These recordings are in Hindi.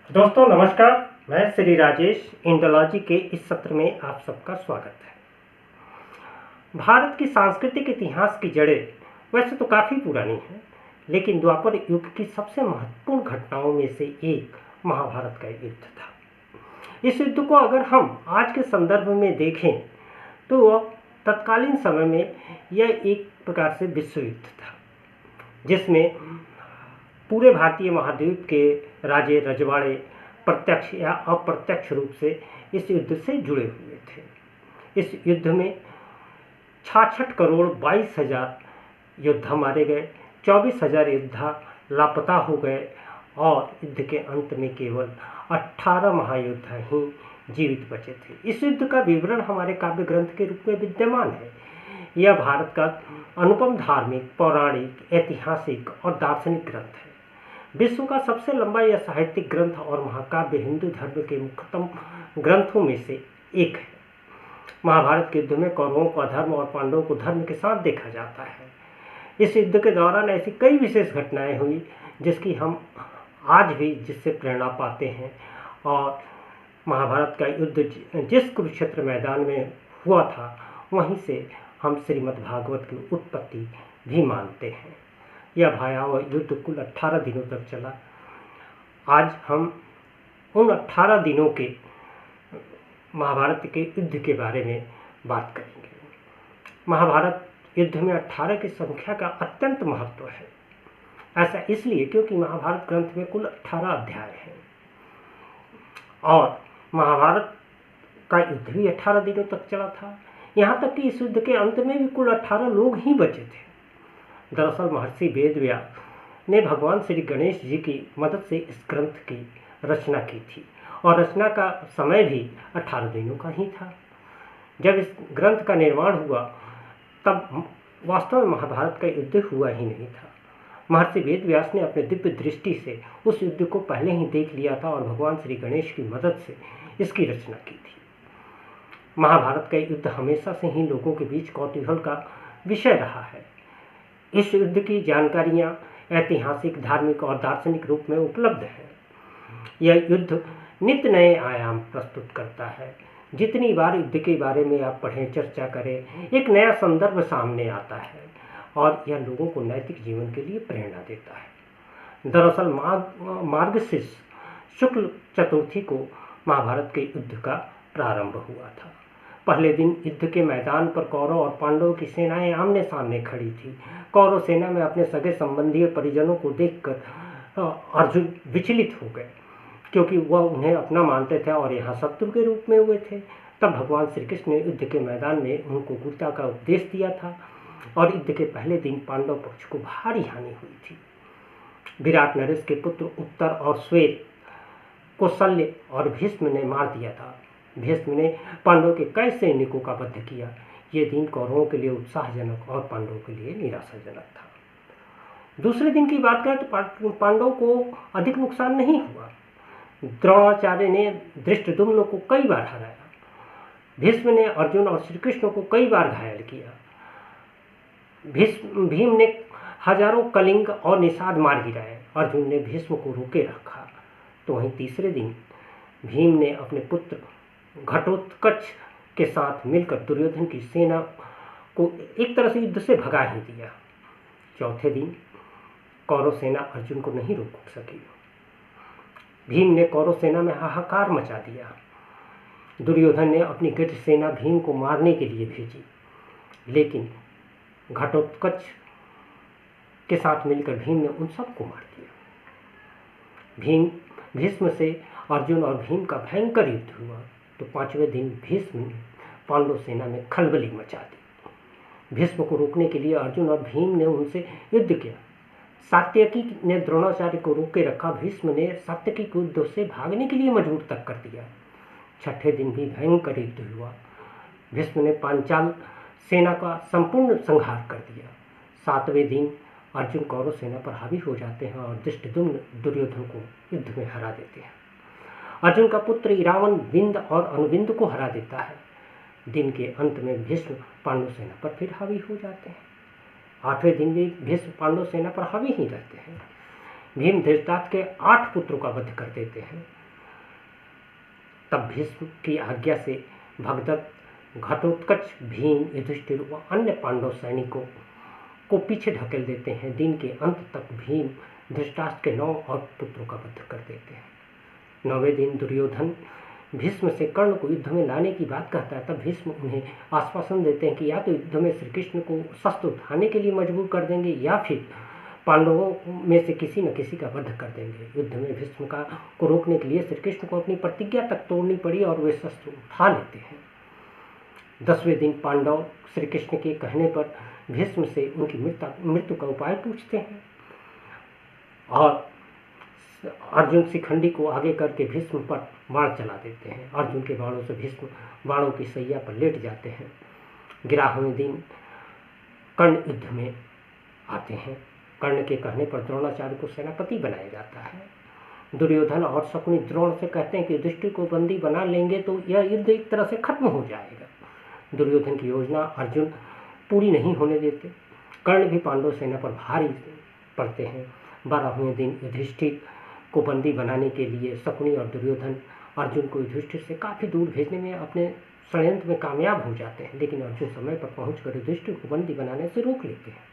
दोस्तों नमस्कार। मैं श्री राजेश इंडोलॉजी के इस सत्र में आप सबका स्वागत है। भारत की सांस्कृतिक इतिहास की जड़ें वैसे तो काफ़ी पुरानी हैं, लेकिन द्वापर युग की सबसे महत्वपूर्ण घटनाओं में से एक महाभारत का युद्ध था। इस युद्ध को अगर हम आज के संदर्भ में देखें तो वह तत्कालीन समय में यह एक प्रकार से विश्व युद्ध था, जिसमें पूरे भारतीय महाद्वीप के राजे रजवाड़े प्रत्यक्ष या अप्रत्यक्ष रूप से इस युद्ध से जुड़े हुए थे। इस युद्ध में 66 करोड़ 22,000 योद्धा मारे गए, 24,000 योद्धा लापता हो गए और युद्ध के अंत में केवल 18 महायोद्धा ही जीवित बचे थे। इस युद्ध का विवरण हमारे काव्य ग्रंथ के रूप में विद्यमान है। यह भारत का अनुपम धार्मिक, पौराणिक, ऐतिहासिक और दार्शनिक ग्रंथ है। विश्व का सबसे लंबा यह साहित्यिक ग्रंथ और महाकाव्य हिंदू धर्म के मुख्यतम ग्रंथों में से एक है। महाभारत के युद्ध में कौरवों को अधर्म और पांडवों को धर्म के साथ देखा जाता है। इस युद्ध के दौरान ऐसी कई विशेष घटनाएं हुई जिसकी हम आज भी जिससे प्रेरणा पाते हैं, और महाभारत का युद्ध जिस कुरुक्षेत्र मैदान में हुआ था वहीं से हम श्रीमद् भागवत की उत्पत्ति भी मानते हैं। यह भयावह युद्ध कुल 18 दिनों तक चला। आज हम उन 18 दिनों के महाभारत के युद्ध के बारे में बात करेंगे। महाभारत युद्ध में 18 की संख्या का अत्यंत महत्व है। ऐसा इसलिए क्योंकि महाभारत ग्रंथ में कुल 18 अध्याय हैं और महाभारत का युद्ध भी 18 दिनों तक चला था। यहाँ तक कि इस युद्ध के अंत में भी कुल 18 लोग ही बचे थे। दरअसल महर्षि वेदव्यास ने भगवान श्री गणेश जी की मदद से इस ग्रंथ की रचना की थी और रचना का समय भी 18 दिनों का ही था। जब इस ग्रंथ का निर्माण हुआ तब वास्तव में महाभारत का युद्ध हुआ ही नहीं था। महर्षि वेदव्यास ने अपने दिव्य दृष्टि से उस युद्ध को पहले ही देख लिया था और भगवान श्री गणेश की मदद से इसकी रचना की थी। महाभारत का युद्ध हमेशा से ही लोगों के बीच कौतूहल का विषय रहा है। इस युद्ध की जानकारियाँ ऐतिहासिक, धार्मिक और दार्शनिक रूप में उपलब्ध है। यह युद्ध नित्य नए आयाम प्रस्तुत करता है। जितनी बार युद्ध के बारे में आप पढ़ें, चर्चा करें, एक नया संदर्भ सामने आता है और यह लोगों को नैतिक जीवन के लिए प्रेरणा देता है। दरअसल मार्गशीर्ष शुक्ल चतुर्थी को महाभारत के युद्ध का प्रारंभ हुआ था। पहले दिन युद्ध के मैदान पर कौरव और पांडवों की सेनाएं आमने सामने खड़ी थी। कौरव सेना में अपने सगे संबंधी परिजनों को देखकर अर्जुन विचलित हो गए, क्योंकि वह उन्हें अपना मानते थे और यहाँ शत्रु के रूप में हुए थे। तब भगवान श्री कृष्ण ने युद्ध के मैदान में उनको गीता का उपदेश दिया था और युद्ध के पहले दिन पांडव पक्ष को भारी हानि हुई थी। विराट नरेश के पुत्र उत्तर और श्वेत को शल्य और भीष्म ने मार दिया था। भीष्म ने पांडवों के कई सैनिकों का वध किया। ये दिन कौरवों के लिए उत्साहजनक और पांडवों के लिए निराशाजनक था। दूसरे दिन की बात करें तो पांडवों को अधिक नुकसान नहीं हुआ। द्रोणाचार्य ने धृष्टद्युम्न को कई बार हराया। भीष्म ने अर्जुन और श्री कृष्ण को कई बार घायल किया। भीम ने हजारों कलिंग और निषाद मार गिराए। अर्जुन ने भीष्म को रोके रखा। तो वहीं तीसरे दिन भीम ने अपने पुत्र घटोत्कच के साथ मिलकर दुर्योधन की सेना को एक तरह से युद्ध से भगा ही दिया। चौथे दिन कौरव सेना अर्जुन को नहीं रोक सकी। भीम ने कौरव सेना में हाहाकार मचा दिया। दुर्योधन ने अपनी गज सेना भीम को मारने के लिए भेजी, लेकिन घटोत्कच के साथ मिलकर भीम ने उन सबको मार दिया। भीष्म से अर्जुन और भीम का भयंकर युद्ध हुआ। तो पांचवें दिन भीष्म ने पांडव सेना में खलबली मचा दी। भीष्म को रोकने के लिए अर्जुन और भीम ने उनसे युद्ध किया। सात्यकी ने द्रोणाचार्य को रोके रखा। भीष्म ने सात्यकी को युद्ध से भागने के लिए मजबूर तक कर दिया। छठे दिन भी भयंकर युद्ध हुआ। भीष्म ने पांचाल सेना का संपूर्ण संहार कर दिया। सातवें दिन अर्जुन कौरव सेना पर हावी हो जाते हैं और धृष्टद्युम्न दुर्योधन को युद्ध में हरा देते हैं। अर्जुन का पुत्र इरावन विंद और अनुविंद को हरा देता है। दिन के अंत में भीष्म पांडव सेना पर फिर हावी हो जाते हैं। आठवें दिन भी भीष्म पांडव सेना पर हावी ही रहते हैं। भीम धृतराष्ट्र के 8 पुत्रों का वध कर देते हैं। तब भीष्म की आज्ञा से भगदत्त, घटोत्कच, भीम, युधिष्ठिर व अन्य पांडव सैनिकों को पीछे ढकेल देते हैं। दिन के अंत तक भीम धृतराष्ट्र के 9 और पुत्रों का वध कर देते हैं। 9वें दिन दुर्योधन भीष्म से कर्ण को युद्ध में लाने की बात कहता है। तब भीष्म उन्हें आश्वासन देते हैं कि या तो युद्ध में श्री कृष्ण को शस्त्र उठाने के लिए मजबूर कर देंगे या फिर पांडवों में से किसी न किसी का वध कर देंगे। युद्ध में भीष्म को रोकने के लिए श्री कृष्ण को अपनी प्रतिज्ञा तक तोड़नी पड़ी और वे शस्त्र उठा लेते हैं। 10वें दिन पांडव श्री कृष्ण के कहने पर भीष्म से उनकी मृत्यु का उपाय पूछते हैं और अर्जुन शिखंडी को आगे करके भीष्म पर बाण चला देते हैं। अर्जुन के बाणों से भीष्म बाणों की सैया पर लेट जाते हैं। 11वें दिन कर्ण युद्ध में आते हैं। कर्ण के कहने पर द्रोणाचार्य को सेनापति बनाया जाता है। दुर्योधन और शकुनी द्रोण से कहते हैं कि युधिष्ठिर को बंदी बना लेंगे तो यह युद्ध एक तरह से खत्म हो जाएगा। दुर्योधन की योजना अर्जुन पूरी नहीं होने देते। कर्ण भी पांडव सेना पर भारी पड़ते हैं। 12वें दिन युधिष्ठिर को बंदी बनाने के लिए शकुनी और दुर्योधन अर्जुन को युधिष्ठिर से काफ़ी दूर भेजने में अपने षड्यंत्र में कामयाब हो जाते हैं, लेकिन अर्जुन समय पर पहुंचकर युधिष्ठिर को बंदी बनाने से रोक लेते हैं।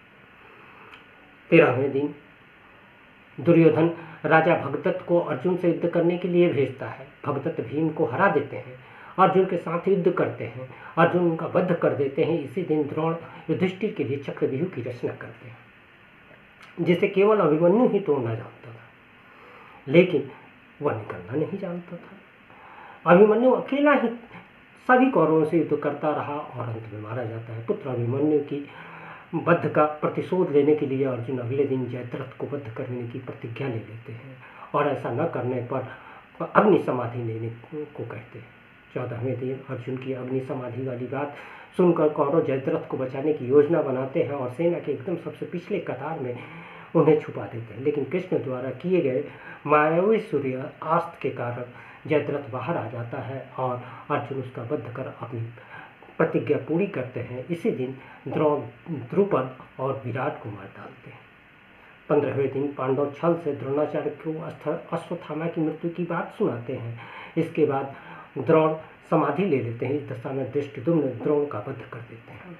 13वें दिन दुर्योधन राजा भगदत्त को अर्जुन से युद्ध करने के लिए भेजता है। भगदत्त भीम को हरा देते हैं, अर्जुन के साथ युद्ध करते हैं, अर्जुन उनका वध कर देते हैं। इसी दिन द्रोण युधिष्ठिर के लिए चक्रव्यूह की रचना करते हैं जिसे केवल अभिमन्यु ही तोड़ना जानता था, लेकिन वह निकलना नहीं जानता था। अभिमन्यु अकेला ही सभी कौरवों से युद्ध करता रहा और अंत में मारा जाता है। पुत्र अभिमन्यु की वध का प्रतिशोध लेने के लिए अर्जुन अगले दिन जयद्रथ को वध करने की प्रतिज्ञा ले लेते हैं और ऐसा न करने पर अग्नि समाधि लेने को कहते हैं। 14वें दिन अर्जुन की अग्नि समाधि वाली बात सुनकर कौरव जयद्रथ को बचाने की योजना बनाते हैं और सेना के एकदम सबसे पिछले कतार में उन्हें छुपा देते हैं, लेकिन कृष्ण द्वारा किए गए मायावी सूर्य आस्त के कारण जयद्रथ बाहर आ जाता है और अर्जुन उसका वध कर अपनी प्रतिज्ञा पूरी करते हैं। इसी दिन द्रोण, द्रुपद और विराट को मार डालते हैं। 15वें दिन पांडव छल से द्रोणाचार्य को अश्वत्थामा की मृत्यु की बात सुनाते हैं। इसके बाद द्रोण समाधि ले लेते हैं। इस दशा में धृष्टद्युम्न द्रोण का वध कर देते हैं।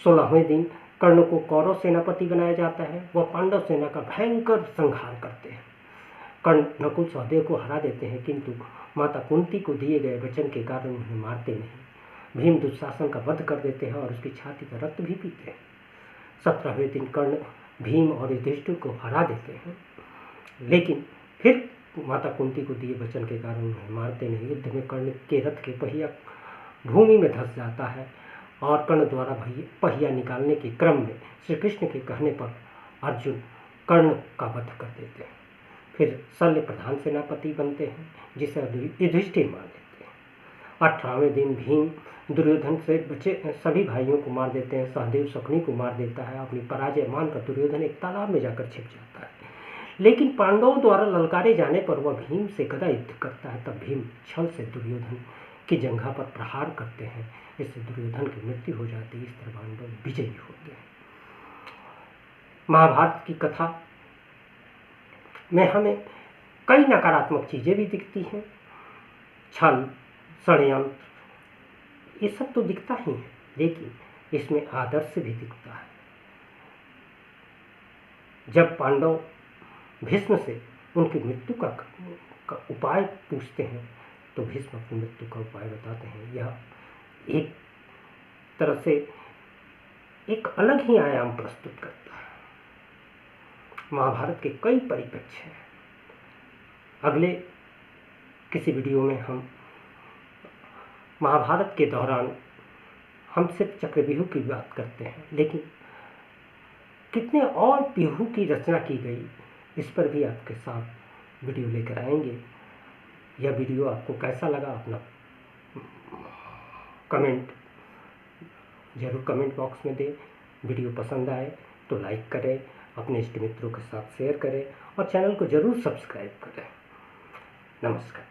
16वें दिन कर्ण को कौरव सेनापति बनाया जाता है। वह पांडव सेना का भयंकर संहार करते हैं। कर्ण नकुल सहदेव को हरा देते हैं, किंतु माता कुंती को दिए गए वचन के कारण उन्हें मारते नहीं। भीम दुशासन का वध कर देते हैं और उसकी छाती का रक्त भी पीते हैं। 17वें दिन कर्ण भीम और युधिष्ठिर को हरा देते हैं, लेकिन फिर माता कुंती को दिए वचन के कारण उन्हें मारते नहीं। युद्ध में कर्ण के रथ के पहिया भूमि में धंस जाता है और कर्ण द्वारा पहिया निकालने के क्रम में श्री कृष्ण के कहने पर अर्जुन कर्ण का वध कर देते हैं। फिर शल्य प्रधान सेनापति बनते हैं, जिसे युधिष्ठिर मार देते हैं। 18वें दिन भीम दुर्योधन से बचे सभी भाइयों को मार देते हैं। सहदेव शकुनी को मार देता है। अपनी पराजय मानकर दुर्योधन एक तालाब में जाकर छिप जाता है, लेकिन पांडवों द्वारा ललकारे जाने पर वह भीम से गदा युद्ध करता है। तब भीम छल से दुर्योधन की जंघा पर प्रहार करते हैं। इससे दुर्योधन की मृत्यु हो जाती है। इस तरह पांडव विजयी होते हैं। महाभारत की कथा में हमें कई नकारात्मक चीज़ें भी दिखती हैं। छल, षड्यंत्र, ये सब तो दिखता ही है, लेकिन इसमें आदर्श भी दिखता है। जब पांडव भीष्म से उनकी मृत्यु का उपाय पूछते हैं तो भीष्म अपनी मृत्यु का उपाय बताते हैं। यह एक तरह से एक अलग ही आयाम प्रस्तुत करता है। महाभारत के कई परिप्रेक्ष्य हैं। अगले किसी वीडियो में हम महाभारत के दौरान हम सिर्फ चक्रव्यूह की बात करते हैं, लेकिन कितने और व्यूह की रचना की गई इस पर भी आपके साथ वीडियो लेकर आएंगे। यह वीडियो आपको कैसा लगा अपना कमेंट जरूर कमेंट बॉक्स में दें। वीडियो पसंद आए तो लाइक करें, अपने इष्ट मित्रों के साथ शेयर करें और चैनल को जरूर सब्सक्राइब करें। नमस्कार।